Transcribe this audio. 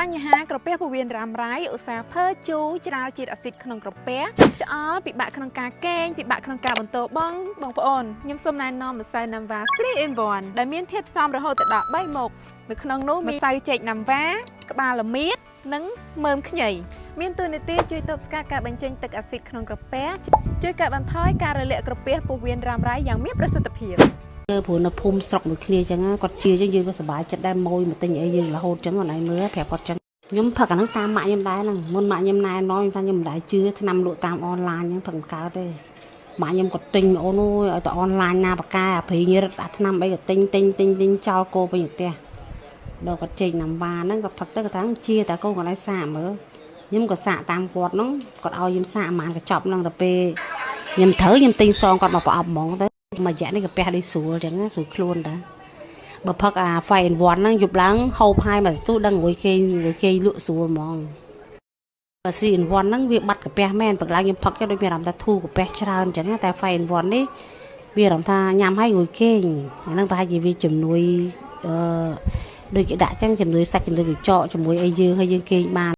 បញ្ហាក្រពះពោះវៀនរ៉ាំរ៉ៃឧស្សាហ៍ភើជូរច្រាលជាតិអាស៊ីតក្នុងក្រពះឆ្អល់ពិបាកក្នុងការកេងពិបាកក្នុងការបន្តបងប្អូនខ្ញុំសូមណែនាំម្សៅណាំវ៉ា 3 in 1ដែលមានធាតុផ្សំរហូតដល់3មុខនៅក្នុងនោះមានម្សៅចេកណាំវ៉ាក្បាលល្មៀតនិងមើមខ្ញីមានតួនាទីជួយទប់ស្កាត់ការបញ្ចេញទឹកអាស៊ីតក្នុងក្រពះជួយកាត់បន្ថយការរលាកក្រពះពោះវៀនរ៉ាំរ៉ៃយ៉ាងមានប្រសិទ្ធភាពព្រោះនៅភូមិស្រុកមួយគ្នាអញ្ចឹងគាត់ជាអញ្ចឹងយើងក៏សប្បាយចិត្តដែរម៉ួយមកទិញអីយើងរហូតអញ្ចឹងអត់ឲ្យមើលប្រាប់គាត់អញ្ចឹងខ្ញុំផឹកអាហ្នឹងតាមម៉ាក់ខ្ញុំដែរហ្នឹងមុនម៉ាក់ខ្ញុំណែនាំថាខ្ញុំមិនដែរជឿថ្នាំលក់តាមអនឡាញហ្នឹងផឹកមិនកើតទេម៉ាក់ខ្ញុំក៏ទិញអូនអើយឲ្យទៅអនឡាញណាបកាអាព្រីងរឹតអាថ្នាំអីក៏ទិញចោលគោពេញផ្ទះដល់គាត់ចេកណាំវ៉ាហ្នឹងក៏ផឹកទៅគាត់ថាជាតែកូនកន្លែងសាកមើលខ្ញុំក៏សាកតាមគាត់ហ្នឹងគាត់ឲ្យខ្ញុំសាកអាម៉ានកញ្ចប់ហ្នឹងទៅពេលខ្ញុំត្រូវខ្ញុំទិញសងគាត់មកប្រអប់ហ្មងទៅមួយរយៈនេះកាពះដូចស្រួលអញ្ចឹងស្រួលខ្លួនតាបើផឹកអា 5 in 1ហ្នឹងយប់ឡើងហូបហើយមកទូដឹងរួយគេលក់ស្រួលហ្មងបើ 3 in 1ហ្នឹងវាបាត់កាពះមែនព្រឹកឡើងខ្ញុំផឹកទៅដូចមានអារម្មណ៍ថាធូរកាពះច្រើនអញ្ចឹងតែ 5 in 1នេះវាអារម្មណ៍ថាញ៉ាំហើយរួយគេអាហ្នឹងប្រហែលជាវាជំនួយដូចគេដាក់អញ្ចឹងជំនួយសាច់ជំនួយកញ្ចក់ជាមួយអីយើងហើយយើងគេងបាន